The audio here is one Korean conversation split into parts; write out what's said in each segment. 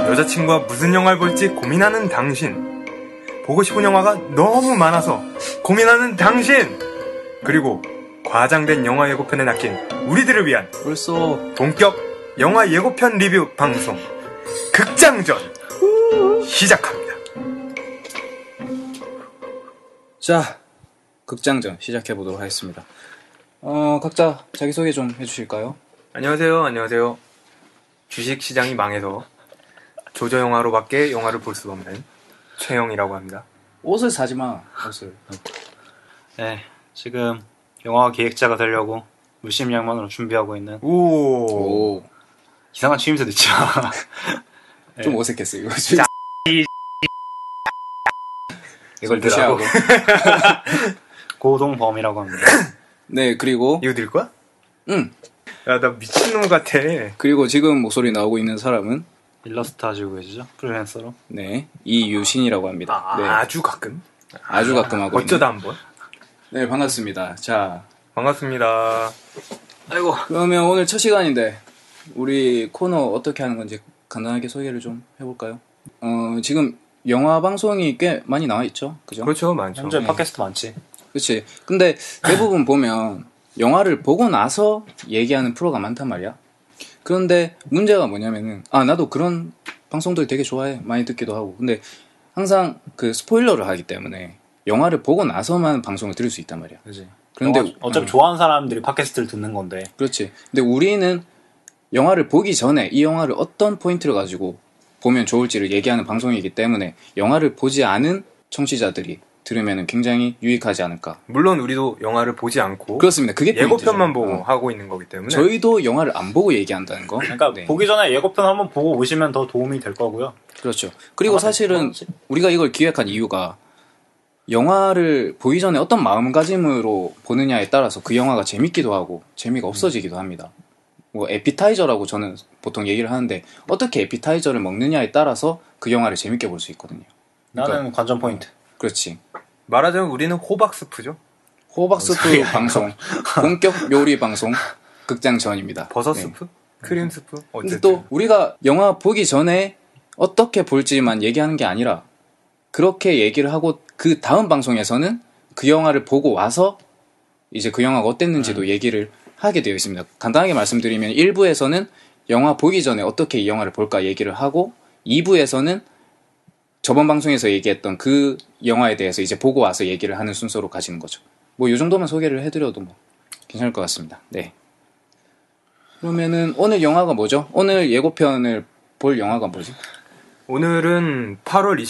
여자친구와 무슨 영화를 볼지 고민하는 당신. 보고 싶은 영화가 너무 많아서 고민하는 당신. 그리고 과장된 영화 예고편에 낚인 우리들을 위한 벌써 본격 영화 예고편 리뷰 방송 극장전 시작합니다. 자, 극장전 시작해보도록 하겠습니다. 각자 자기소개 좀 해주실까요? 안녕하세요. 주식시장이 망해서 조조영화로밖에 영화를 볼 수가 없는 최영이라고 합니다. 옷을 사지마, 옷을. 네, 지금 영화 기획자가 되려고 물심양만으로 준비하고 있는 오. 이상한 취임새도 있죠. 좀 어색했어요, 이거. 이걸 무시하고. 고동범이라고 합니다. 네, 그리고 이거 들 거야? 응. 야, 나 미친놈 같아. 그리고 지금 목소리 나오고 있는 사람은 일러스트 하시고 계시죠? 프리랜서로. 네, 이유신이라고 합니다. 네, 아주 가끔 하고 어쩌다 있는. 한번. 네, 반갑습니다. 자, 반갑습니다. 아이고. 그러면 오늘 첫 시간인데 우리 코너 어떻게 하는 건지 간단하게 소개를 좀 해볼까요? 지금 영화 방송이 꽤 많이 나와 있죠, 그죠? 그렇죠, 많죠. 현재 네. 팟캐스트 많지. 그렇지. 근데 대부분 보면 영화를 보고 나서 얘기하는 프로가 많단 말이야. 그런데 문제가 뭐냐면은, 나도 그런 방송들 되게 좋아해. 많이 듣기도 하고. 근데 항상 그 스포일러를 하기 때문에 영화를 보고 나서만 방송을 들을 수 있단 말이야. 그지. 그런데 어차피 좋아하는 사람들이 팟캐스트를 듣는 건데. 그렇지. 근데 우리는 영화를 보기 전에 이 영화를 어떤 포인트를 가지고 보면 좋을지를 얘기하는 방송이기 때문에 영화를 보지 않은 청취자들이 들으면 굉장히 유익하지 않을까. 물론 우리도 영화를 보지 않고 그렇습니다. 그게 예고편만 포인트죠. 보고 하고 있는 거기 때문에 저희도 영화를 안 보고 얘기한다는 거. 그러니까 네. 보기 전에 예고편 한번 보고 오시면 더 도움이 될 거고요. 그렇죠. 그리고 사실은 우리가 이걸 기획한 이유가 영화를 보기 전에 어떤 마음가짐으로 보느냐에 따라서 그 영화가 재밌기도 하고 재미가 없어지기도 합니다. 뭐 에피타이저라고 저는 보통 얘기를 하는데 어떻게 에피타이저를 먹느냐에 따라서 그 영화를 재밌게 볼 수 있거든요. 나는 관전 포인트. 그렇지. 말하자면 우리는 호박 스프죠. 호박 스프 방송, 본격 요리 방송 극장 전입니다. 버섯 네. 스프, 크림 스프. 근데 어쨌든 또 우리가 영화 보기 전에 어떻게 볼지만 얘기하는 게 아니라 그렇게 얘기를 하고 그 다음 방송에서는 그 영화를 보고 와서 이제 그 영화가 어땠는지도 얘기를 하게 되어 있습니다. 간단하게 말씀드리면 1부에서는 영화 보기 전에 어떻게 이 영화를 볼까 얘기를 하고 2부에서는 저번 방송에서 얘기했던 그 영화에 대해서 이제 보고 와서 얘기를 하는 순서로 가지는 거죠. 뭐 이 정도만 소개를 해드려도 뭐 괜찮을 것 같습니다. 네. 그러면은 오늘 영화가 뭐죠? 오늘 예고편을 볼 영화가 뭐지? 오늘은 8월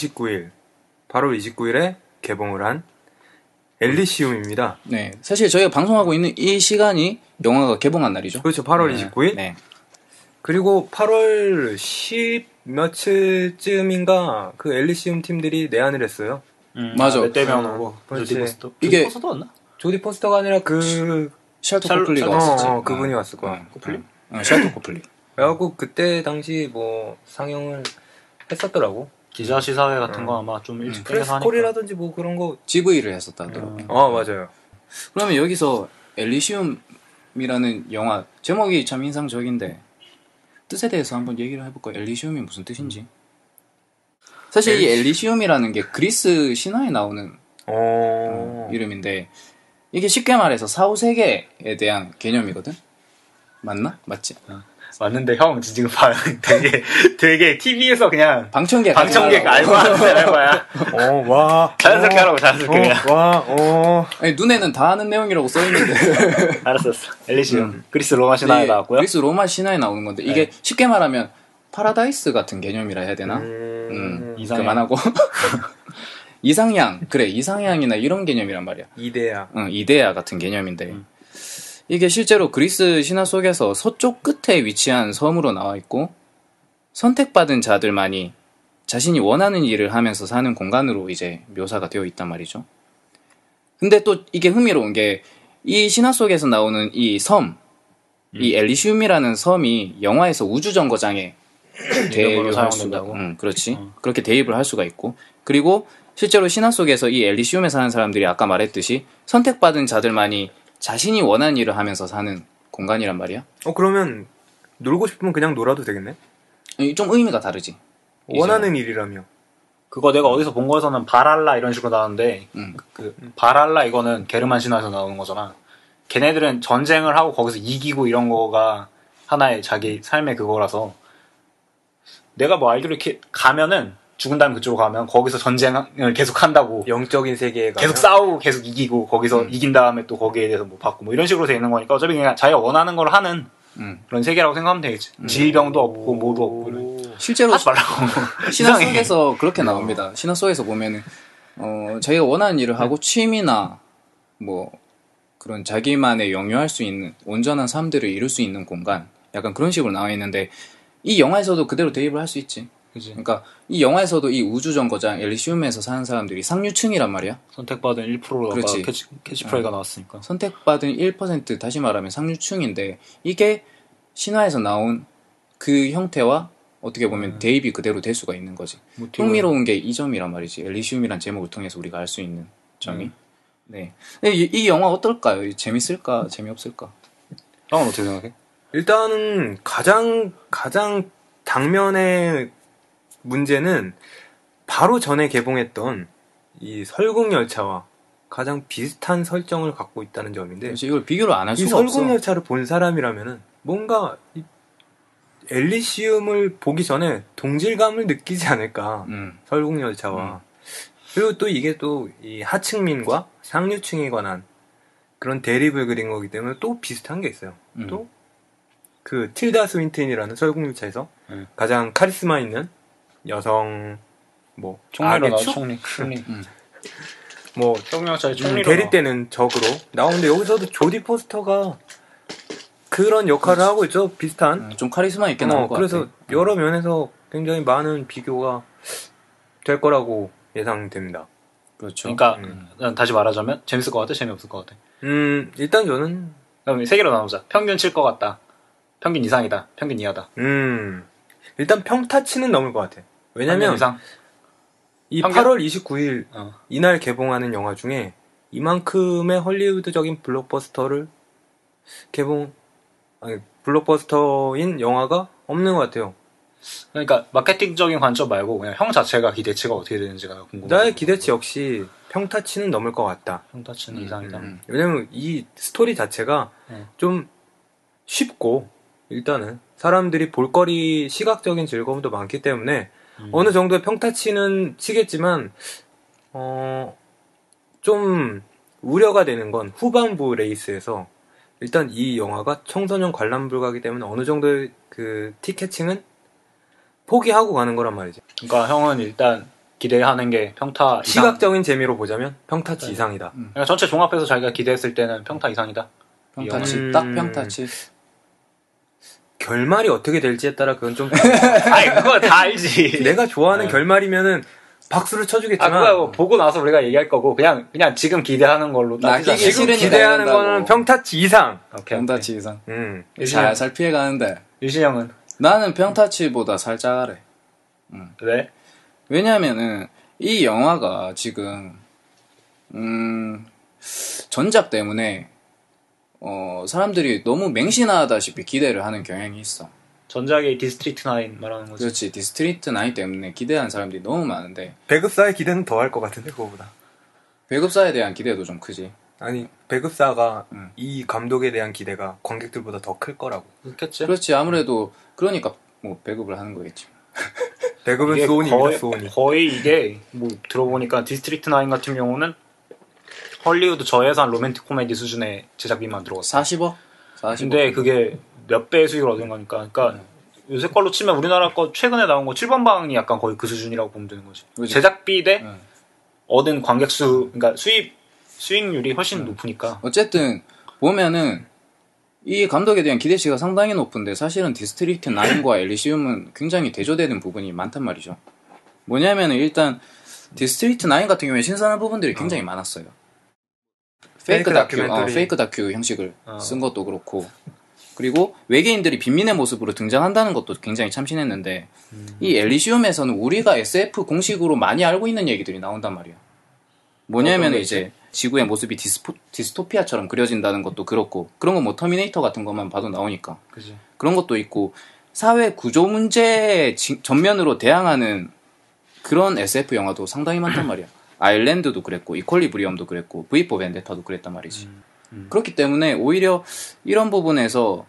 29일에 개봉을 한 엘리시움입니다. 네. 사실 저희가 방송하고 있는 이 시간이 영화가 개봉한 날이죠. 그렇죠. 8월 29일. 네. 그리고 8월 10 며칠쯤인가 그 엘리시움 팀들이 내한을 했어요. 맞아. 맷대면으로 그렇지. 조디 포스터. 이게- 조디 포스터도 왔나? 조디 포스터가 아니라 그 샬토 코플리가 왔었지. 그분이 왔을 거야. 코플리? 샬토 코플리. 그래갖고 그때 당시 뭐 상영을 했었더라고. 기자 시사회 같은 거 아마 좀 일찍 프레스 하니까. 콜이라든지 뭐 그런 거. GV를 했었다더라고. 맞아요. 그러면 여기서 엘리시움이라는 영화 제목이 참 인상적인데 뜻에 대해서 한번 얘기를 해볼까요? 엘리시움이 무슨 뜻인지. 사실 이 엘리시움이라는 게 그리스 신화에 나오는 이름인데 이게 쉽게 말해서 사후세계에 대한 개념이거든? 맞나? 맞지? 맞는데 형 지금 되게 TV에서 그냥 방청객 방청객 알고 하는 거야. 와. 자연스럽게 하라고 자연스럽게 그냥. 아니, 눈에는 다 아는 내용이라고 써있는데 알았어. 엘리시움. 그리스 로마 신화에 나왔고요. 그리스 로마 신화에 나오는 건데 이게 쉽게 말하면 파라다이스 같은 개념이라 해야 되나? 이상향. 그만하고 이상향. 그래, 이상향이나 이런 개념이란 말이야. 이데아. 이데아 같은 개념인데 이게 실제로 그리스 신화 속에서 서쪽 끝에 위치한 섬으로 나와 있고 선택받은 자들만이 자신이 원하는 일을 하면서 사는 공간으로 이제 묘사가 되어 있단 말이죠. 근데 또 이게 흥미로운 게 이 신화 속에서 나오는 이 섬, 이 엘리시움이라는 섬이 영화에서 우주정거장에 대입을 할 수가, 사용된다고? 그렇지. 그렇게 대입을 할 수가 있고, 그리고 실제로 신화 속에서 이 엘리시움에 사는 사람들이 아까 말했듯이 선택받은 자들만이 자신이 원하는 일을 하면서 사는 공간이란 말이야. 그러면 놀고 싶으면 그냥 놀아도 되겠네? 좀 의미가 다르지. 원하는 일이라며. 그거 내가 어디서 본 거에서는 바랄라 이런 식으로 나오는데 그 바랄라 이거는 게르만 신화에서 나오는 거잖아. 걔네들은 전쟁을 하고 거기서 이기고 이런 거가 하나의 자기 삶의 그거라서 내가 뭐 알기로 이렇게 가면은 죽은 다음에 그쪽으로 가면 거기서 전쟁을 계속 한다고 영적인 세계에 가면 계속 싸우고 계속 이기고 거기서 이긴 다음에 또 거기에 대해서 뭐 받고 뭐 이런 식으로 돼 있는 거니까 어차피 그냥 자기가 원하는 걸 하는 그런 세계라고 생각하면 되겠지. 질병도 없고 뭐도 없고 이런. 실제로 하지 말라고. 신화 이상해. 속에서 그렇게 나옵니다. 신화 속에서 보면은 자기가 원하는 일을 하고 취미나 뭐 그런 자기만의 영유할 수 있는 온전한 삶들을 이룰 수 있는 공간, 약간 그런 식으로 나와 있는데 이 영화에서도 그대로 대입을 할 수 있지. 그치. 그러니까 이 영화에서도 이 우주정거장 엘리시움에서 사는 사람들이 상류층이란 말이야. 선택받은 1%가 그렇지. 캐치프레이가 나왔으니까. 선택받은 1%, 다시 말하면 상류층인데 이게 신화에서 나온 그 형태와 어떻게 보면 대입이 그대로 될 수가 있는 거지. 흥미로운 게 이 점이란 말이지. 엘리시움이란 제목을 통해서 우리가 알 수 있는 점이. 네. 근데 이 영화 어떨까요? 재밌을까? 재미없을까? 형은 어떻게 생각해? 일단은 가장 당면의 문제는 바로 전에 개봉했던 이 설국열차와 가장 비슷한 설정을 갖고 있다는 점인데, 그래서 이걸 비교를 안 할 이 수가 없어. 설국열차를 본 사람이라면은 뭔가 이 엘리시움을 보기 전에 동질감을 느끼지 않을까. 설국열차와. 그리고 또 이게 또 이 하층민과 상류층에 관한 그런 대립을 그린 거기 때문에 또 비슷한 게 있어요. 또 그 틸다 스윈튼이라는 설국열차에서 가장 카리스마 있는 여성 뭐 총리로 나와, 축? 총리. 뭐 설국열차의 총리로 대립되는 적으로 나오는데 여기서도 조디 포스터가 그런 역할을 하고 있죠. 비슷한. 좀 카리스마 있게 나올 것 그래서 같아. 여러 면에서 굉장히 많은 비교가 될 거라고 예상됩니다. 그렇죠. 그러니까 다시 말하자면 재밌을 것 같아, 재미없을 것 같아. 일단 저는 그럼 세 개로 나누자. 평균 칠 것 같다. 평균 이상이다. 평균 이하다. 일단 평타치는 넘을 것 같아. 평균 왜냐면 이상. 이 평균? 8월 29일 이날 개봉하는 영화 중에 이만큼의 헐리우드적인 블록버스터인 영화가 없는 것 같아요. 그러니까 마케팅적인 관점 말고 그냥 형 자체가 기대치가 어떻게 되는지가 궁금해. 나의 기대치 역시 평타치는 넘을 것 같다. 평타치는 이상이다. 왜냐면 이 스토리 자체가 좀 쉽고 일단은 사람들이 볼거리 시각적인 즐거움도 많기 때문에 어느 정도의 평타치는 치겠지만 좀 우려가 되는 건 후반부 레이스에서 일단 이 영화가 청소년 관람 불가이기 때문에 어느 정도의 그 티켓층은 포기하고 가는 거란 말이지. 그러니까 형은 일단 기대하는 게 평타 이상. 시각적인 재미로 보자면 평타치 이상이다. 그러니까 전체 종합해서 자기가 기대했을 때는 평타 이상이다. 평타치, 딱 평타치. 결말이 어떻게 될지에 따라 그건 좀 아니 그거 다 알지. 내가 좋아하는 결말이면은 박수를 쳐주겠지만 그거 뭐 보고 나서 우리가 얘기할 거고 그냥 지금 기대하는 걸로 따지자. 지금 지금 기대하는 된다고. 거는 평타치 이상. 오케이. 평타치 이상. 유신형. 살살 피해가는데 유신 형은 나는 평타치보다 살짝 아래. 왜? 왜냐면은 이 영화가 지금 전작 때문에 사람들이 너무 맹신하다시피 기대를 하는 경향이 있어. 전작의 디스트리트 9 말하는 거지. 그렇지. 디스트리트 9 때문에 기대하는 사람들이 너무 많은데 배급사의 기대는 더 할 것 같은데 그거보다. 배급사에 대한 기대도 좀 크지. 아니 배급사가 이 감독에 대한 기대가 관객들보다 더 클 거라고. 그렇겠지. 그렇지. 아무래도 그러니까 뭐 배급을 하는 거겠지. 배급은 이게 소원입니다. 소원이. 거의 이게 뭐 들어보니까 디스트리트 9 같은 경우는 헐리우드 저예산 로맨틱 코미디 수준의 제작비만 들어갔어. 40억? 40억. 근데 그게 몇 배의 수익을 얻은 거니까. 그러니까 요새 걸로 치면 우리나라 거 최근에 나온 거 7번 방이 약간 거의 그 수준이라고 보면 되는 거지. 그치? 제작비 대 얻은 관객 수, 그러니까 수익률이 훨씬 높으니까. 어쨌든 보면은 이 감독에 대한 기대치가 상당히 높은데 사실은 디스트리트 9과 엘리시움은 굉장히 대조되는 부분이 많단 말이죠. 뭐냐면은 일단 디스트리트 9 같은 경우에 신선한 부분들이 굉장히 많았어요. 페이크 다큐 형식을 쓴 것도 그렇고, 그리고 외계인들이 빈민의 모습으로 등장한다는 것도 굉장히 참신했는데, 이 엘리시움에서는 우리가 SF 공식으로 많이 알고 있는 얘기들이 나온단 말이야. 뭐냐면 이제 지구의 모습이 디스토피아처럼 그려진다는 것도 그렇고, 그런 건 뭐 터미네이터 같은 것만 봐도 나오니까. 그치. 그런 것도 있고, 사회 구조 문제에 전면으로 대항하는 그런 SF 영화도 상당히 많단 말이야. 아일랜드도 그랬고, 이퀄리브리엄도 그랬고, V4 벤데타도 그랬단 말이지. 그렇기 때문에 오히려 이런 부분에서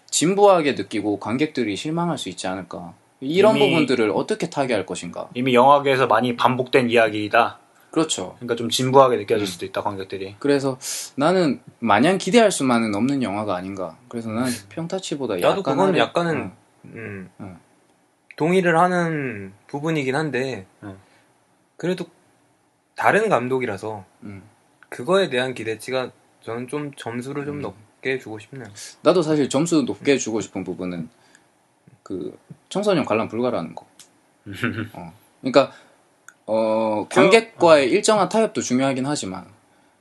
진부하게 느끼고 관객들이 실망할 수 있지 않을까. 이런 부분들을 어떻게 타개할 것인가. 이미 영화계에서 많이 반복된 이야기이다. 그렇죠. 그러니까 좀 진부하게 느껴질 수도 있다, 관객들이. 그래서 나는 마냥 기대할 수만은 없는 영화가 아닌가. 그래서 나는 평타치보다 나도 그건 약간은 동의를 하는 부분이긴 한데 그래도 다른 감독이라서 그거에 대한 기대치가 저는 좀 점수를 좀 높게 주고 싶네요. 나도 사실 점수 높게 주고 싶은 부분은 그 청소년 관람 불가라는 거. 그러니까 관객과의 일정한 타협도 중요하긴 하지만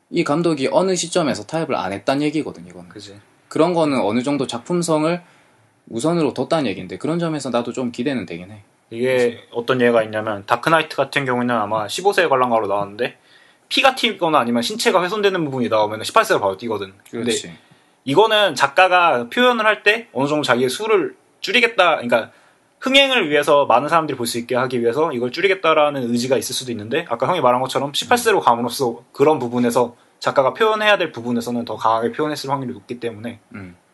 이 감독이 어느 시점에서 타협을 안 했단 얘기거든, 이거는. 그치. 그런 거는 어느 정도 작품성을 우선으로 뒀다는 얘기인데 그런 점에서 나도 좀 기대는 되긴 해. 이게 그치? 어떤 예가 있냐면 다크나이트 같은 경우에는 아마 15세 관람가로 나왔는데 피가 튀거나 아니면 신체가 훼손되는 부분이 나오면 18세로 바로 뛰거든. 그렇지. 근데 이거는 작가가 표현을 할 때 어느 정도 자기의 수를 줄이겠다, 그러니까 흥행을 위해서 많은 사람들이 볼 수 있게 하기 위해서 이걸 줄이겠다라는 의지가 있을 수도 있는데 아까 형이 말한 것처럼 18세로 감으로써 그런 부분에서 작가가 표현해야 될 부분에서는 더 강하게 표현했을 확률이 높기 때문에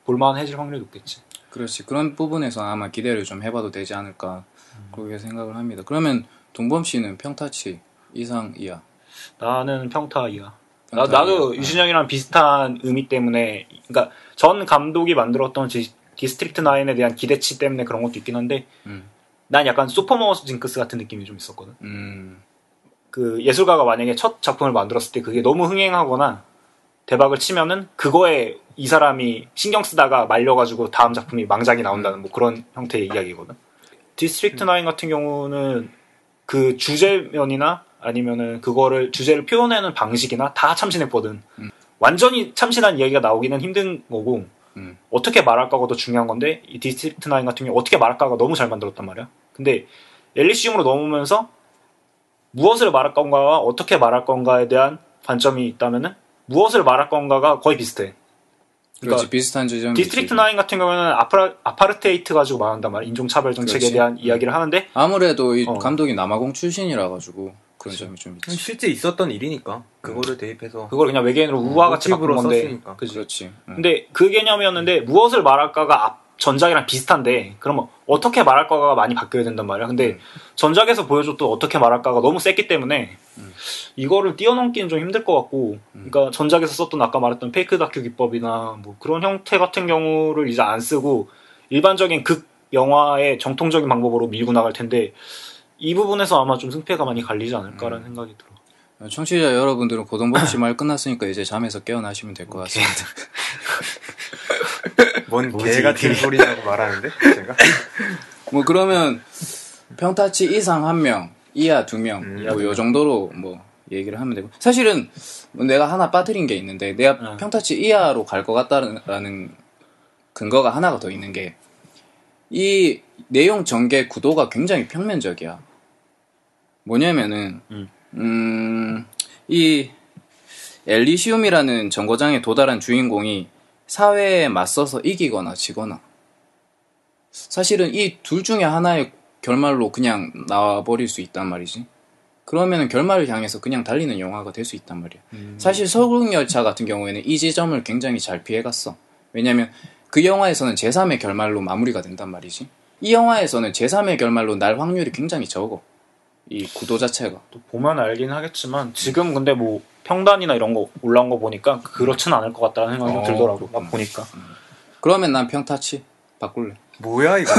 볼만해질 확률이 높겠지. 그렇지. 그런 부분에서 아마 기대를 좀 해봐도 되지 않을까 그렇게 생각을 합니다. 그러면 동범 씨는 평타치 이상 이하? 나는 평타 이하. 나도 유진영이랑 비슷한 의미 때문에, 그러니까 전 감독이 만들었던 디스트릭트 9에 대한 기대치 때문에 그런 것도 있긴 한데 난 약간 소포머 징크스 같은 느낌이 좀 있었거든. 그 예술가가 만약에 첫 작품을 만들었을 때 그게 너무 흥행하거나 대박을 치면은 그거에 이 사람이 신경 쓰다가 말려가지고 다음 작품이 망작이 나온다는 뭐 그런 형태의 이야기거든. 디스트릭트 9 같은 경우는 그 주제면이나 아니면은 그거를 주제를 표현하는 방식이나 다 참신했거든. 완전히 참신한 이야기가 나오기는 힘든 거고 어떻게 말할까가 더 중요한 건데 이 디스트릭트 9 같은 경우 어떻게 말할까가 너무 잘 만들었단 말이야. 근데 엘리시움으로 넘으면서 무엇을 말할 건가와 어떻게 말할 건가에 대한 관점이 있다면은 무엇을 말할 건가가 거의 비슷해. 그러니까 그렇지, 비슷한 주점. 디스트릭트 9 같은 경우는 아파르테이트 가지고 말한단 말이야. 인종차별 정책에 그렇지. 대한 이야기를 하는데 아무래도 이 감독이 남아공 출신이라 가지고 그런 점이 좀 있지. 실제 있었던 일이니까 그거를 대입해서 그걸 그냥 외계인으로 우화같이 바꾼 건데 썼으니까. 그렇지. 근데 그 개념이었는데 무엇을 말할까가 전작이랑 비슷한데 그러면 어떻게 말할까가 많이 바뀌어야 된단 말이야. 근데 전작에서 보여줬던 어떻게 말할까가 너무 셌기 때문에 이거를 뛰어넘기는 좀 힘들 것 같고 그러니까 전작에서 썼던 아까 말했던 페이크 다큐 기법이나 뭐 그런 형태 같은 경우를 이제 안 쓰고 일반적인 극 영화의 정통적인 방법으로 밀고 나갈 텐데 이 부분에서 아마 좀 승패가 많이 갈리지 않을까라는 생각이 들어. 청취자 여러분들은 고동범 씨 말 끝났으니까 이제 잠에서 깨어나시면 될 것 같습니다. 뭔 개 같은 소리냐고 말하는데 제가. 뭐 그러면 평타치 이상 1명, 이하 2명, 뭐 요 정도로 뭐 얘기를 하면 되고 사실은 내가 하나 빠뜨린 게 있는데 내가 평타치 이하로 갈 것 같다라는 근거가 하나가 더 있는 게 이 내용 전개 구도가 굉장히 평면적이야. 뭐냐면은 이 엘리시움이라는 정거장에 도달한 주인공이 사회에 맞서서 이기거나 지거나 사실은 이 둘 중에 하나의 결말로 그냥 나와버릴 수 있단 말이지. 그러면은 결말을 향해서 그냥 달리는 영화가 될 수 있단 말이야. 사실 서울역열차 같은 경우에는 이 지점을 굉장히 잘 피해갔어. 왜냐면 그 영화에서는 제3의 결말로 마무리가 된단 말이지. 이 영화에서는 제3의 결말로 날 확률이 굉장히 적어. 이 구도 자체가. 또 보면 알긴 하겠지만 지금 근데 뭐 평단이나 이런 거 올라온 거 보니까 그렇진 않을 것 같다는 생각이 좀 들더라고. 막 보니까. 그러면 난 평타치 바꿀래. 뭐야 이거?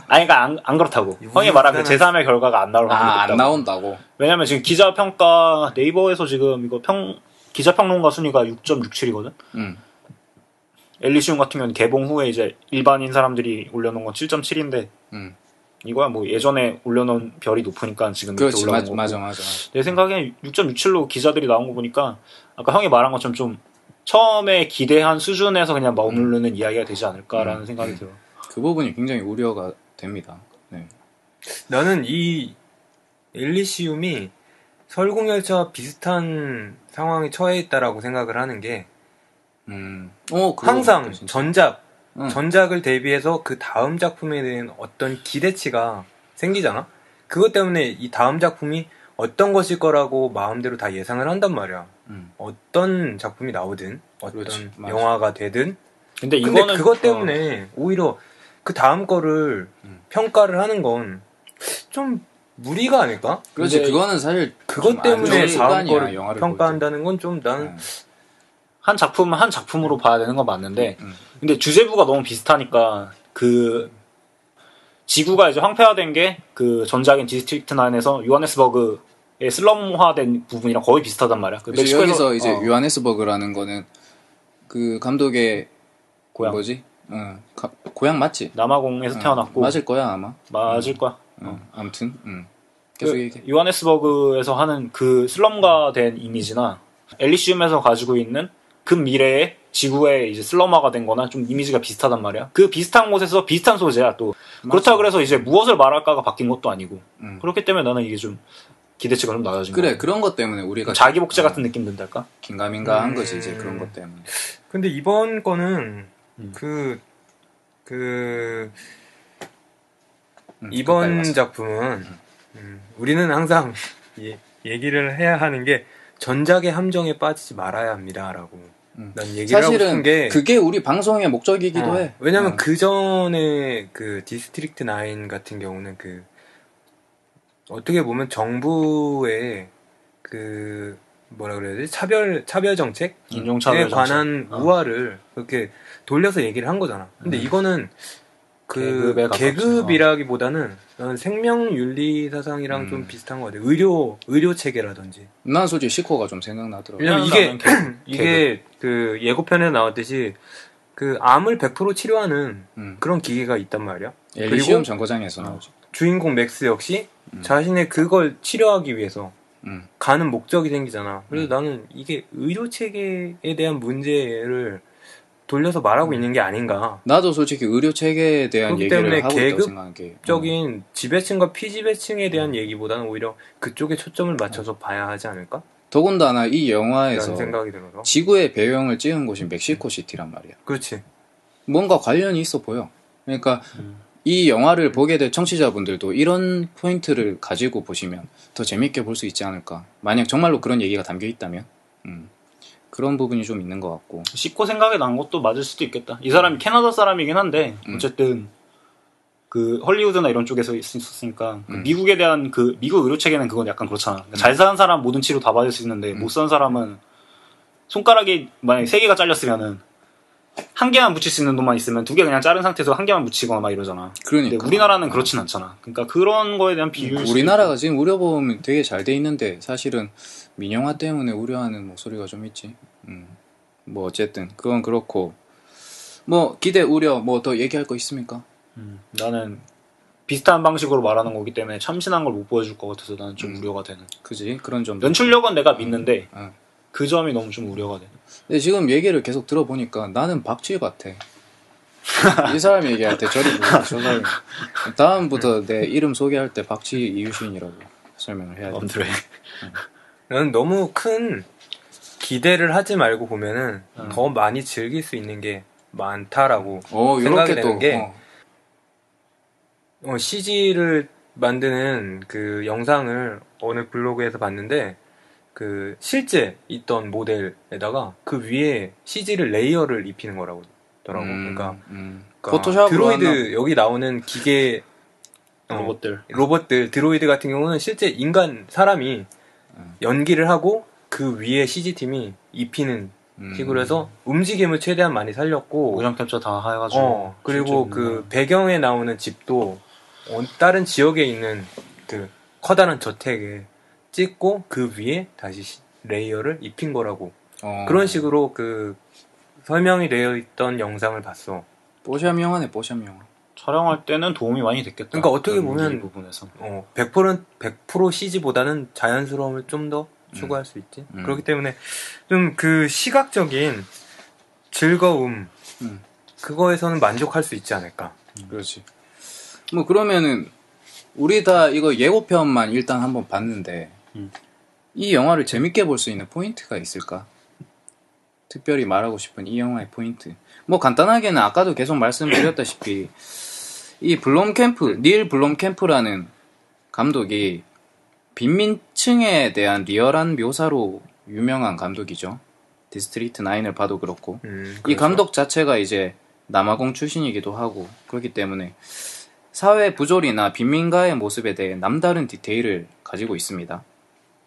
아니 그러니까 안 그렇다고. 형이 말한 그 제3의 결과가 안 나올 확률이 있다고. 안 나온다고. 왜냐면 지금 기자 평가 네이버에서 지금 이거 기자 평론가 순위가 6.67이거든. 엘리시움 같은 경우는 개봉 후에 이제 일반인 사람들이 올려놓은 건 7.7인데 이거야 뭐 예전에 올려놓은 별이 높으니까 지금 이렇게 그렇지, 올라온 거고. 맞아. 내 생각엔 6.67로 기자들이 나온 거 보니까 아까 형이 말한 것처럼 좀 처음에 기대한 수준에서 그냥 머무르는 이야기가 되지 않을까라는 생각이 들어. 그 부분이 굉장히 우려가 됩니다. 네. 나는 이 엘리시움이 설국열차와 비슷한 상황에 처해 있다라고 생각을 하는 게 항상 전작을 대비해서 그 다음 작품에 대한 어떤 기대치가 생기잖아. 그것 때문에 이 다음 작품이 어떤 것일 거라고 마음대로 다 예상을 한단 말이야. 어떤 작품이 나오든 어떤 그렇지, 영화가 되든. 근데 이거는 그것 때문에 오히려 그 다음 거를 평가를 하는 건 좀 무리가 아닐까? 그렇지. 그거는 사실 그것 때문에 다음 거를 영화를 평가한다는 건 좀 나는 한 작품은 한 작품으로 봐야 되는 건 맞는데 근데 주제부가 너무 비슷하니까 그 지구가 이제 황폐화된 게 그 전작인 디스트릭트 9에서 요하네스버그의 슬럼화된 부분이랑 거의 비슷하단 말이야. 그 멕시코에서 여기서 이제 요하네스버그라는 거는 그 감독의 고향. 뭐지? 고향 맞지? 남아공에서 태어났고 맞을 거야 아마. 맞을 거야. 아무튼 계속 얘기해. 요하네스버그에서 하는 그 슬럼화된 이미지나 엘리시움에서 가지고 있는 그 미래에 지구에 이제 슬럼화가 된 거나 좀 이미지가 비슷하단 말이야. 그 비슷한 곳에서 비슷한 소재야 또. 그렇다고 그래서 이제 무엇을 말할까가 바뀐 것도 아니고. 그렇기 때문에 나는 이게 좀 기대치가 좀 낮아진 거야. 그래, 그런 것 때문에 우리가 자기 복제 같은 느낌 든달까? 긴가민가 한 거지 이제 그런 것 때문에. 근데 이번 거는 이번 작품은 우리는 항상 얘기를 해야 하는 게 전작의 함정에 빠지지 말아야 합니다라고 난 얘기를 하고 싶은 게 그게 우리 방송의 목적이기도 해. 왜냐면 그 전에 그 디스트릭트 9 같은 경우는 그 어떻게 보면 정부의 그 뭐라 그래야 되지? 차별 정책에 관한 우화를 그렇게 돌려서 얘기를 한 거잖아. 근데 이거는 그 계급이라기보다는 생명윤리 사상이랑 좀 비슷한 것 같아. 의료 체계라든지. 난 솔직히 시코가 좀 생각나더라고. 왜냐면 이게 그 예고편에 나왔듯이 그 암을 100% 치료하는 그런 기계가 있단 말이야. 엘리시움 정거장에서 나오죠. 주인공 맥스 역시 자신의 그걸 치료하기 위해서 가는 목적이 생기잖아. 그래서 나는 이게 의료 체계에 대한 문제를 돌려서 말하고 있는 게 아닌가. 나도 솔직히 의료 체계에 대한 얘기를 하고 있다고 생각한 게 계급적인 지배층과 피지배층에 대한 얘기보다는 오히려 그쪽에 초점을 맞춰서 봐야 하지 않을까? 더군다나 이 영화에서 생각이 들어서. 지구의 배경을 찍은 곳이 멕시코 시티란 말이야. 그렇지. 뭔가 관련이 있어 보여. 그러니까 이 영화를 보게 될 청취자분들도 이런 포인트를 가지고 보시면 더 재밌게 볼 수 있지 않을까. 만약 정말로 그런 얘기가 담겨 있다면 그런 부분이 좀 있는 것 같고. 씹고 생각이 난 것도 맞을 수도 있겠다. 이 사람이 캐나다 사람이긴 한데 어쨌든 그 헐리우드나 이런 쪽에서 있었으니까 그 미국에 대한 그 미국 의료 체계는 그건 약간 그렇잖아. 그러니까 잘 사는 사람 모든 치료 다 받을 수 있는데 못 사는 사람은 손가락이 만약에 3개가 잘렸으면은 한 개만 붙일 수 있는 돈만 있으면 2개 그냥 자른 상태에서 한 개만 붙이거나 막 이러잖아. 그러니까. 근데 우리나라는 그렇진 않잖아. 그러니까 그런 거에 대한 비율. 우리나라가 지금 의료보험이 되게 잘 돼 있는데 사실은 민영화 때문에 우려하는 목소리가 좀 있지. 뭐 어쨌든 그건 그렇고 뭐 기대 우려 뭐 더 얘기할 거 있습니까? 나는 비슷한 방식으로 말하는 거기 때문에 참신한 걸 못 보여줄 것 같아서 나는 좀 우려가 되는. 그지? 그런 점. 연출력은 내가 믿는데 그 점이 너무 좀 우려가 돼. 근데 지금 얘기를 계속 들어보니까 나는 박쥐 같아. 이 사람 얘기할 때 저리 보고 저 사람. 다음부터 내 이름 소개할 때 박쥐 이유신이라고 설명을 해야 돼. 나는 너무 큰 기대를 하지 말고 보면은 더 많이 즐길 수 있는 게 많다라고 생각이 되는 게 CG를 만드는 그 영상을 어느 블로그에서 봤는데 그 실제 있던 모델에다가 그 위에 CG를 레이어를 입히는 거라고 하더라고. 그러니까 포토샵 드로이드 여기 나오는 기계 로봇들 드로이드 같은 경우는 실제 인간 사람이 연기를 하고 그 위에 CG팀이 입히는 식으로 해서 움직임을 최대한 많이 살렸고 모션 캡처 다 해가지고 그리고 그 배경에 나오는 집도 다른 지역에 있는 그 커다란 저택에 찍고 그 위에 다시 레이어를 입힌 거라고 그런 식으로 그 설명이 되어 있던 영상을 봤어. 뽀샵 영화네 뽀샵 영화. 촬영할 때는 도움이 많이 됐겠다. 그러니까 어떻게 보면 부분에서 100% CG보다는 자연스러움을 좀 더 추구할 수 있지. 그렇기 때문에 좀 그 시각적인 즐거움 그거에서는 만족할 수 있지 않을까. 그렇지. 뭐 그러면은 우리 다 이거 예고편만 일단 한번 봤는데 이 영화를 재밌게 볼 수 있는 포인트가 있을까? 특별히 말하고 싶은 이 영화의 포인트. 뭐 간단하게는 아까도 계속 말씀드렸다시피 이 닐 블롬캠프라는 감독이 빈민층에 대한 리얼한 묘사로 유명한 감독이죠. 디스트리트 9을 봐도 그렇고 그렇죠. 이 감독 자체가 이제 남아공 출신이기도 하고 그렇기 때문에 사회 부조리나 빈민가의 모습에 대해 남다른 디테일을 가지고 있습니다.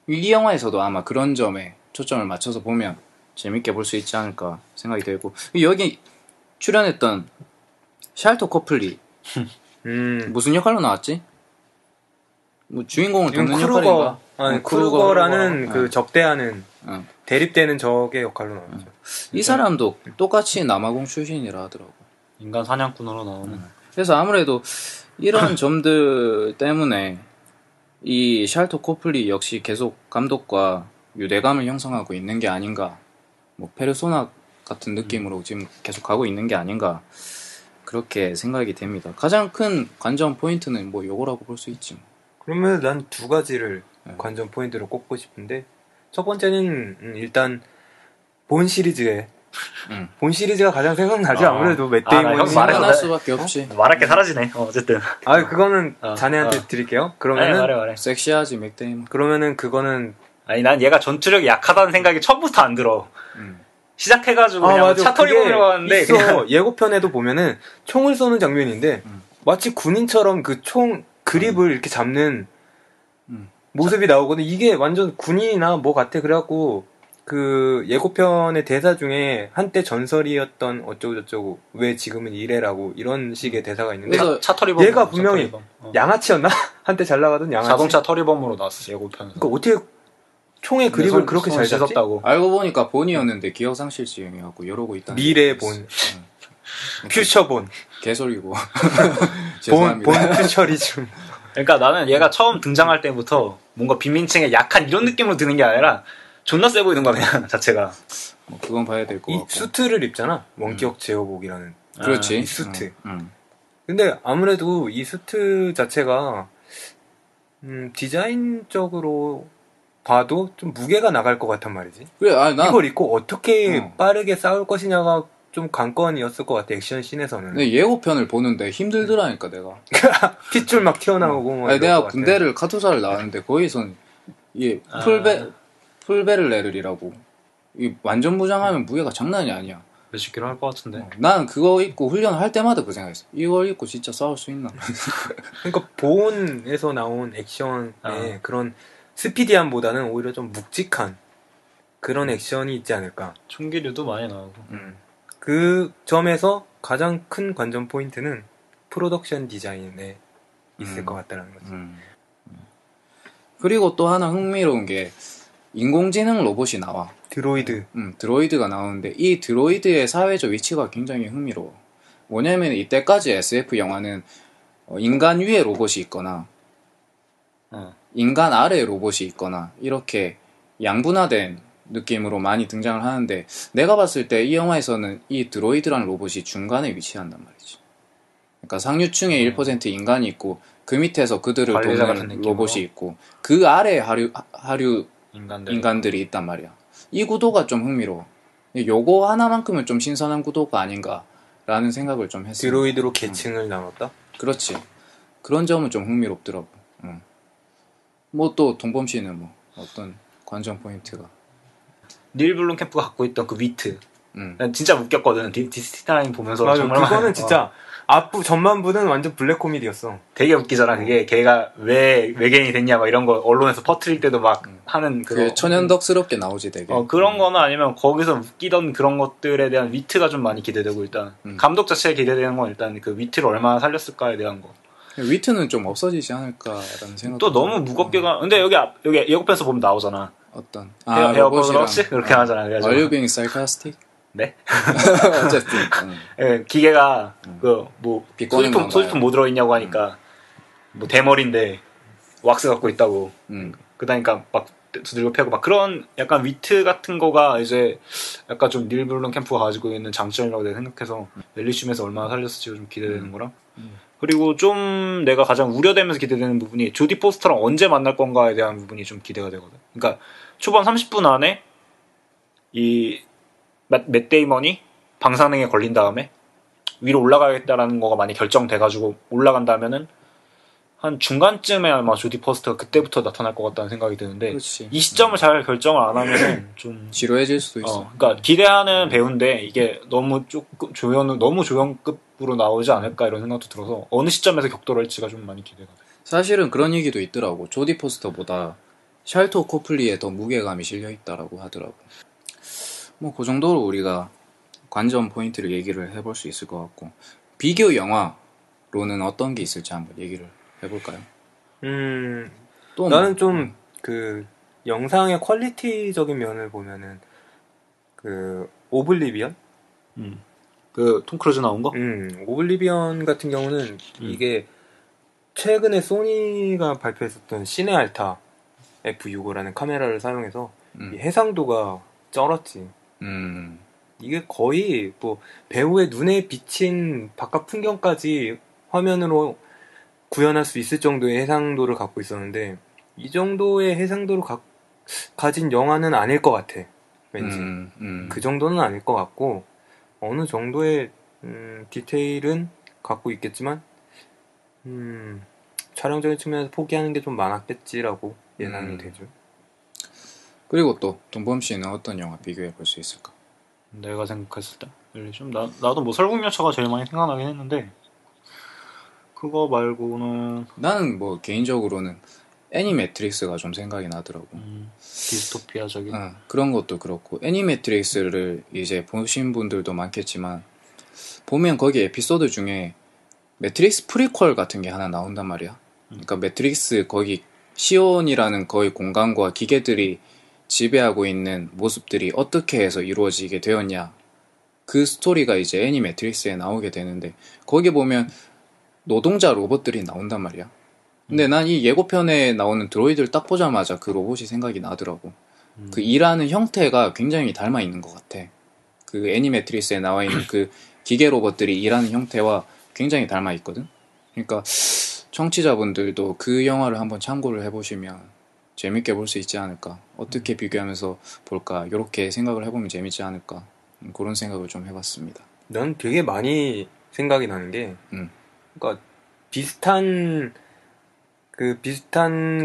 이 영화에서도 아마 그런 점에 초점을 맞춰서 보면 재밌게 볼 수 있지 않을까 생각이 들고 여기 출연했던 샬토 코플리 무슨 역할로 나왔지? 뭐 주인공을 돕는 역할인가? 크루거라는 그 적대하는 대립되는 적의 역할로 나왔죠. 이 사람도 똑같이 남아공 출신이라 하더라고. 인간 사냥꾼으로 나오는. 그래서 아무래도 이런 점들 때문에 이 샬토 코플리 역시 계속 감독과 유대감을 형성하고 있는 게 아닌가. 뭐 페르소나 같은 느낌으로 지금 계속 가고 있는 게 아닌가. 그렇게 생각이 됩니다. 가장 큰 관전 포인트는 뭐 요거라고 볼 수 있지. 그러면 난 두 가지를 관전 포인트로 꼽고 싶은데 첫 번째는 일단 본 시리즈가 가장 생각나지. 아무래도 맷 데이먼이 생각날 수밖에 없지. 말할 게 사라지네. 어쨌든. 그거는 자네한테 드릴게요. 그러면은 말해. 섹시하지 맥 데이먼. 그러면은 그거는 아니 난 얘가 전투력이 약하다는 생각이 처음부터 안 들어. 시작해가지고 그냥 차터리 보려고 하는데 그냥 예고편에도 보면은 총을 쏘는 장면인데 마치 군인처럼 그 총 그립을 이렇게 잡는 모습이 나오거든. 이게 완전 군인이나 뭐 같아. 그래갖고 그 예고편의 대사 중에 한때 전설이었던 어쩌고저쩌고 왜 지금은 이래라고 이런 식의 대사가 있는데 그래서 차터리범 얘가 분명히 양아치였나? 한때 잘 나가던 양아치. 자동차 터리범으로 나왔어 예고편에서. 그러니까 어떻게 총의 그립을 그렇게 잘 잡지? 알고 보니까 본이었는데 기억상실증이었고 이러고 있다. 미래 본. 퓨처 본. 개소리고. 본 퓨처리즘. 그러니까 나는 얘가 처음 등장할 때부터 뭔가 빈민층의 약한 이런 느낌으로 드는 게 아니라 존나 세 보이는 거야 그냥 자체가. 뭐 그건 봐야 될 것 같고. 이 수트를 입잖아. 원격 제어복이라는. 그렇지. 이 수트. 근데 아무래도 이 수트 자체가 디자인적으로 봐도 좀 무게가 나갈 것 같단 말이지. 그래, 이걸 입고 어떻게 빠르게 싸울 것이냐가 좀 관건이었을 것 같아. 액션 씬에서는. 근데 예고편을 보는데 힘들더라니까 내가. 핏줄 막 튀어나오고. 아니, 내가 군대를 카투사를 나왔는데 거기선 이 풀베를레를이라고 이 완전 무장하면 무게가 장난이 아니야. 몇십 킬로 할 것 같은데. 난 그거 입고 훈련을 할 때마다 그 생각했어. 이걸 입고 진짜 싸울 수 있나? 그러니까 본에서 나온 액션의 그런 스피디함보다는 오히려 좀 묵직한 그런 액션이 있지 않을까. 총기류도 많이 나오고. 그 점에서 가장 큰 관전 포인트는 프로덕션 디자인에 있을 것 같다는 거지. 그리고 또 하나 흥미로운 게 인공지능 로봇이 나와. 드로이드. 드로이드가 나오는데 이 드로이드의 사회적 위치가 굉장히 흥미로워. 뭐냐면 이때까지 SF 영화는 인간 위에 로봇이 있거나 인간 아래에 로봇이 있거나 이렇게 양분화된 느낌으로 많이 등장을 하는데 내가 봤을 때 이 영화에서는 이 드로이드라는 로봇이 중간에 위치한단 말이지. 그러니까 상류층에 1% 인간이 있고 그 밑에서 그들을 돕는 로봇이 있고 그 아래에 하류 인간들이 있단 말이야. 이 구도가 좀 흥미로워. 요거 하나만큼은 좀 신선한 구도가 아닌가라는 생각을 좀 했어. 드로이드로 계층을 나눴다? 그렇지. 그런 점은 좀 흥미롭더라고. 뭐 또 동범 씨는 뭐 어떤 관전 포인트가? 닐 블롬캠프가 갖고 있던 그 위트. 난 진짜 웃겼거든. 디스티나인 보면서. 맞아. 그거는 진짜 앞부 전반부는 완전 블랙 코미디였어. 되게 웃기잖아. 그게 걔가 왜 외계인이 됐냐 막 이런 거 언론에서 퍼뜨릴 때도 막 하는 그게 천연덕스럽게 나오지 되게. 그런 거나 아니면 거기서 웃기던 그런 것들에 대한 위트가 좀 많이 기대되고 일단 감독 자체에 기대되는 건 일단 그 위트를 얼마나 살렸을까에 대한 거. 위트는 좀 없어지지 않을까라는 생각. 또 너무 무겁게 가. 근데 여기 예고편에서 보면 나오잖아. 어떤 헤어 브러쉬 그렇게 하잖아. Are you being sarcastic? 네? 어쨌든 예, 기계가 비꼬는 건가요? 소지품 뭐 들어있냐고 하니까 뭐 대머리인데 왁스 갖고 있다고. 그러니까 막 두들겨 패고 막 그런 약간 위트 같은 거가 이제 약간 좀 닐 블룸캠프가 가지고 있는 장점이라고 내가 생각해서 엘리슘에서 얼마나 살렸을지가 좀 기대되는 거랑 그리고 좀 내가 가장 우려되면서 기대되는 부분이 조디 포스터랑 언제 만날 건가에 대한 부분이 좀 기대가 되거든. 그러니까 초반 30분 안에 이 맷 데이먼이 방사능에 걸린 다음에 위로 올라가겠다라는 거가 많이 결정돼가지고 올라간다면은 한 중간쯤에 아마 조디 포스터가 그때부터 나타날 것 같다는 생각이 드는데 그렇지. 이 시점을 잘 결정을 안 하면은 좀 지루해질 수도 있어. 그러니까 기대하는 배우인데 이게 너무 조금 너무 조연급으로 나오지 않을까 이런 생각도 들어서 어느 시점에서 격돌할지가 좀 많이 기대가 돼. 사실은 그런 얘기도 있더라고. 조디 포스터보다 샬토 코플리에 더 무게감이 실려 있다라고 하더라고. 뭐 그 정도로 우리가 관전 포인트를 얘기를 해볼 수 있을 것 같고 비교 영화로는 어떤 게 있을지 한번 얘기를 해볼까요? 또 나는 좀 그 영상의 퀄리티적인 면을 보면은 그 오블리비언? 그 톰 크루즈 나온 거? 오블리비언 같은 경우는 이게 최근에 소니가 발표했었던 시네 알타 F65라는 카메라를 사용해서 이 해상도가 쩔었지. 이게 거의 뭐 배우의 눈에 비친 바깥 풍경까지 화면으로 구현할 수 있을 정도의 해상도를 갖고 있었는데 이 정도의 해상도를 가진 영화는 아닐 것 같아. 왠지 그 정도는 아닐 것 같고 어느 정도의 디테일은 갖고 있겠지만 촬영적인 측면에서 포기하는 게 좀 많았겠지라고 예상이 되죠. 그리고 또 돈범 씨는 어떤 영화 비교해 볼 수 있을까? 내가 생각했을 때 좀 나도 뭐 설국열차가 제일 많이 생각나긴 했는데 그거 말고는 나는 뭐 개인적으로는 애니매트릭스가 좀 생각이 나더라고. 디스토피아적인 그런 것도 그렇고 애니매트릭스를 이제 보신 분들도 많겠지만 보면 거기 에피소드 중에 매트릭스 프리퀄 같은 게 하나 나온단 말이야. 그러니까 매트릭스 거기 시온이라는 거의 공간과 기계들이 지배하고 있는 모습들이 어떻게 해서 이루어지게 되었냐. 그 스토리가 이제 애니매트릭스에 나오게 되는데 거기 보면 노동자 로봇들이 나온단 말이야. 근데 난 이 예고편에 나오는 드로이드를 딱 보자마자 그 로봇이 생각이 나더라고. 그 일하는 형태가 굉장히 닮아 있는 것 같아. 그 애니매트릭스에 나와 있는 그 기계 로봇들이 일하는 형태와 굉장히 닮아 있거든. 그러니까 청취자분들도 그 영화를 한번 참고를 해보시면 재밌게 볼 수 있지 않을까. 어떻게 비교하면서 볼까. 이렇게 생각을 해보면 재밌지 않을까. 그런 생각을 좀 해봤습니다. 난 되게 많이 생각이 나는 게 그러니까 비슷한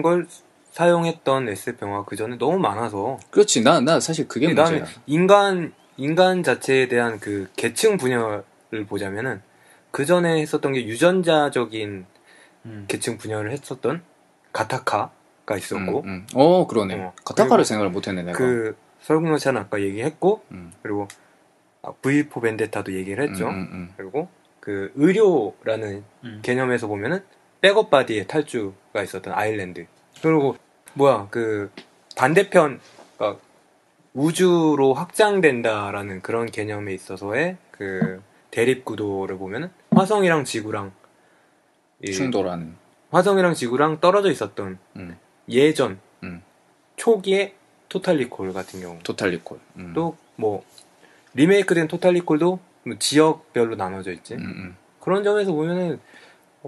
걸 사용했던 SF 영화 그 전에 너무 많아서. 그렇지. 나 사실 그게 문제야. 인간 자체에 대한 그 계층 분열을 보자면은 그 전에 했었던 게 유전자적인 계층 분열을 했었던 가타카가 있었고. 그러네. 가타카를 생각을 못했네 내가. 그 설국열차는 아까 얘기했고 그리고 V4 벤데타도 얘기를 했죠. 그리고 그 의료라는 개념에서 보면은 백업 바디의 탈주가 있었던 아일랜드. 그리고 그 반대편 그러니까 우주로 확장된다라는 그런 개념에 있어서의 그 대립 구도를 보면은 화성이랑 지구랑 충돌하는 화성이랑 지구랑 떨어져 있었던 예전 초기의 토탈 리콜 같은 경우. 토탈 리콜. 또 뭐 리메이크된 토탈 리콜도 뭐 지역별로 나눠져 있지. 그런 점에서 보면은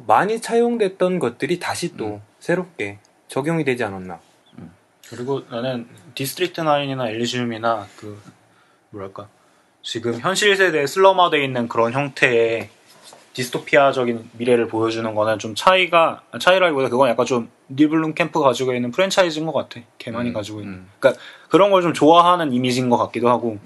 많이 차용됐던 것들이 다시 또 새롭게 적용이 되지 않았나. 그리고 나는 디스트릭트 9이나 엘리지움이나 그 뭐랄까 지금 현실 세대에 슬럼화되어 있는 그런 형태의 디스토피아적인 미래를 보여주는 거는 좀 차이라기보다 그건 약간 좀 닐 블룸캠프 가지고 있는 프랜차이즈인 것 같아. 걔만이 가지고 있는. 그러니까 그런 걸 좀 좋아하는 이미지인 것 같기도 하고.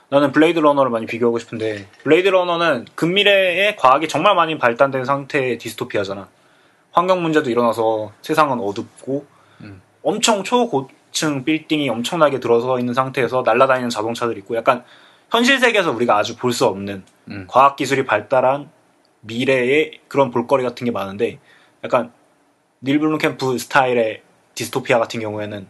나는 블레이드 러너를 많이 비교하고 싶은데 블레이드 러너는 근미래에 과학이 정말 많이 발달된 상태의 디스토피아잖아. 환경 문제도 일어나서 세상은 어둡고 엄청 초고층 빌딩이 엄청나게 들어서 있는 상태에서 날아다니는 자동차들이 있고 약간 현실 세계에서 우리가 아주 볼 수 없는 과학기술이 발달한 미래의 그런 볼거리 같은 게 많은데 약간 닐 블룸캠프 스타일의 디스토피아 같은 경우에는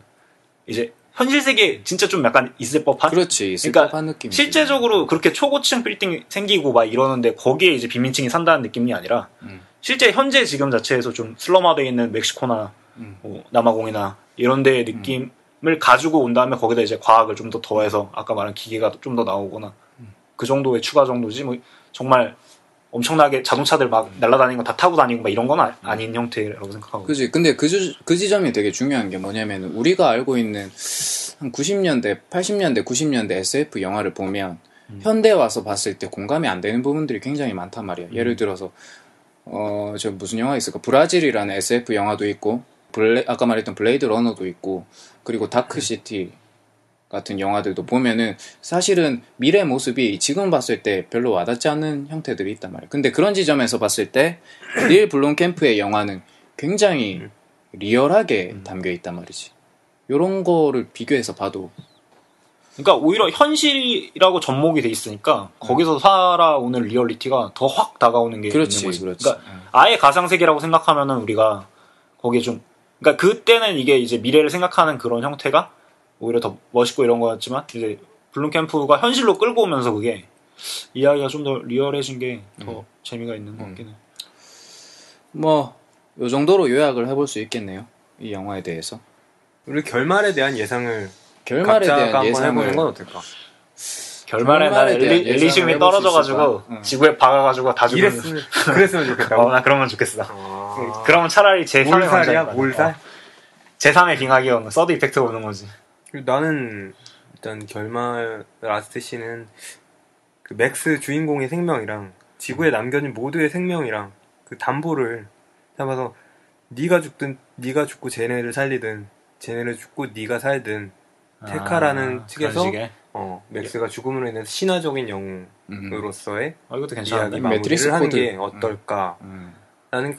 이제 현실 세계 진짜 좀 약간 있을 법한? 그렇지, 있을 그러니까 법한 느낌. 실제적으로 그렇게 초고층 빌딩 생기고 막 이러는데 거기에 이제 빈민층이 산다는 느낌이 아니라 실제 현재 지금 자체에서 좀 슬럼화되어 있는 멕시코나 뭐 남아공이나 이런 데의 느낌을 가지고 온 다음에 거기다 이제 과학을 좀 더 더해서 아까 말한 기계가 좀 더 나오거나 그 정도의 추가 정도지 뭐 정말 엄청나게 자동차들 막 날아다니는 거 다 타고 다니고 막 이런 건 아닌 형태라고 생각하고. 그지. 근데 그 지점이 되게 중요한 게 뭐냐면 우리가 알고 있는 한 90년대, 80년대, 90년대 SF 영화를 보면 현대 와서 봤을 때 공감이 안 되는 부분들이 굉장히 많단 말이야. 예를 들어서 저 무슨 영화 있을까? 브라질이라는 SF 영화도 있고 아까 말했던 블레이드 러너도 있고 그리고 다크시티 같은 영화들도 보면은 사실은 미래 모습이 지금 봤을 때 별로 와닿지 않는 형태들이 있단 말이에요. 근데 그런 지점에서 봤을 때 닐 블롬캠프의 영화는 굉장히 리얼하게 담겨 있단 말이지. 요런 거를 비교해서 봐도 그러니까 오히려 현실이라고 접목이 돼 있으니까 거기서 살아오는 리얼리티가 더 확 다가오는 게 그렇지, 있는 거지. 그렇지. 그러니까 아예 가상세계라고 생각하면은 우리가 거기에 좀 그러니까 그때는 이게 이제 미래를 생각하는 그런 형태가 오히려 더 멋있고 이런 거였지만 이제 블룸캠프가 현실로 끌고 오면서 그게 이야기가 좀 더 리얼해진 게 더 재미가 있는 것 같긴 해. 뭐 요 정도로 요약을 해볼 수 있겠네요. 이 영화에 대해서. 우리 결말에 대한 예상을 결말에 각자가 대한 한번 예상을 해보는 건 어떨까? 결말에 난 엘리시움이 떨어져가지고 지구에 박아가지고 다 죽는. 그랬으면 좋겠다고. 나 그러면 좋겠어. 그러면 차라리 제3의 몰살이야? 몰살? 제3의 빙하기형 서드 이펙트가 오는 거지. 나는 일단 결말 라스트 씬은 그 맥스 주인공의 생명이랑 지구에 남겨진 모두의 생명이랑 그 담보를 잡아서 네가 죽든 네가 죽고 쟤네를 살리든 쟤네를 죽고 네가 살든 택하라는 측에서 맥스가 죽음으로 인해서 신화적인 영으로서의 이것도 이야기 마무리를 하는 게 어떨까. 나는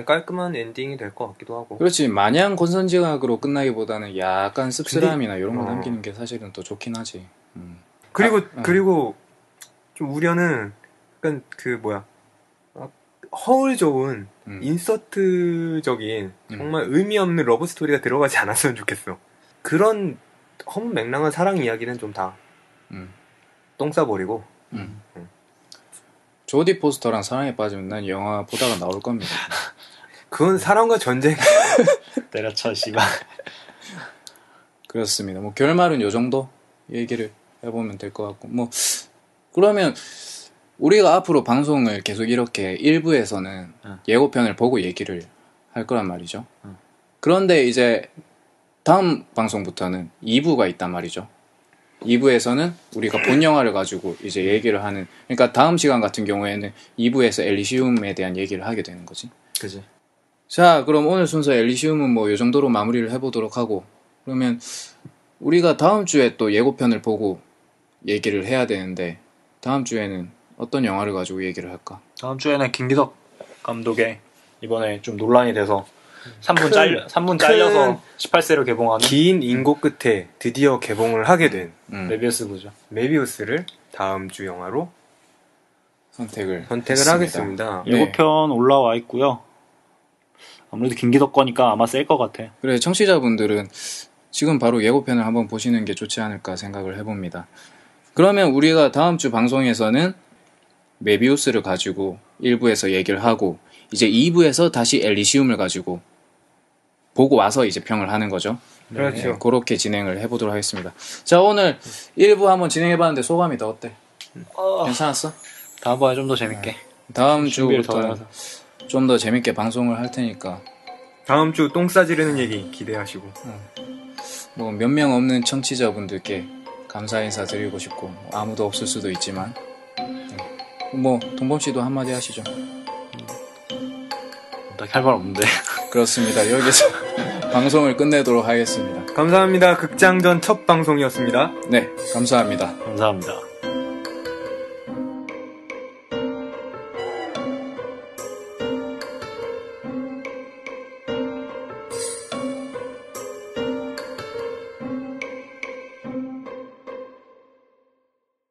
깔끔한 엔딩이 될 것 같기도 하고. 그렇지. 마냥 권선징악으로 끝나기보다는 약간 씁쓸함이나 이런 거 남기는 게 사실은 더 좋긴 하지. 그리고 좀 우려는 약간 허울 좋은 인서트적인 정말 의미 없는 러브 스토리가 들어가지 않았으면 좋겠어. 그런 허무맹랑한 사랑 이야기는 좀 다 똥 싸버리고. 조디 포스터랑 사랑에 빠지면 난 영화 보다가 나올 겁니다. 그건 사랑과 전쟁. 때려쳐 씨발. 그렇습니다. 뭐 결말은 요 정도 얘기를 해보면 될 것 같고 뭐 그러면 우리가 앞으로 방송을 계속 이렇게 1부에서는 예고편을 보고 얘기를 할 거란 말이죠. 그런데 이제 다음 방송부터는 2부가 있단 말이죠. 2부에서는 우리가 본 영화를 가지고 이제 얘기를 하는, 그러니까 다음 시간 같은 경우에는 2부에서 엘리시움에 대한 얘기를 하게 되는 거지. 그지. 자, 그럼 오늘 순서 엘리시움은 뭐 요 정도로 마무리를 해보도록 하고, 그러면 우리가 다음 주에 또 예고편을 보고 얘기를 해야 되는데, 다음 주에는 어떤 영화를 가지고 얘기를 할까? 다음 주에는 김기덕 감독의 이번에 좀 논란이 돼서 3분 잘려서 18세로 개봉하는 긴 인고 끝에 드디어 개봉을 하게 된 메비우스죠. 메비우스를 다음 주 영화로 선택을 하겠습니다. 예고편 올라와 있고요. 아무래도 김기덕 거니까 아마 셀 것 같아. 그래, 청취자분들은 지금 바로 예고편을 한번 보시는 게 좋지 않을까 생각을 해봅니다. 그러면 우리가 다음 주 방송에서는 메비우스를 가지고 1부에서 얘기를 하고, 이제 2부에서 다시 엘리시움을 가지고 보고 와서 이제 평을 하는 거죠. 그렇죠. 네, 그렇게 진행을 해보도록 하겠습니다. 자, 오늘 1부 한번 진행해봤는데 소감이 더 어때? 괜찮았어? 다음번에 좀 더 재밌게. 다음 주부터 좀 더 재밌게 방송을 할 테니까. 다음 주 똥 싸지르는 얘기 기대하시고. 뭐 몇 명 없는 청취자분들께 감사 인사 드리고 싶고, 아무도 없을 수도 있지만, 뭐 동범 씨도 한마디 하시죠. 딱 할 말 없는데. 그렇습니다. 여기서 방송을 끝내도록 하겠습니다. 감사합니다. 극장전 첫 방송이었습니다. 네, 감사합니다. 감사합니다.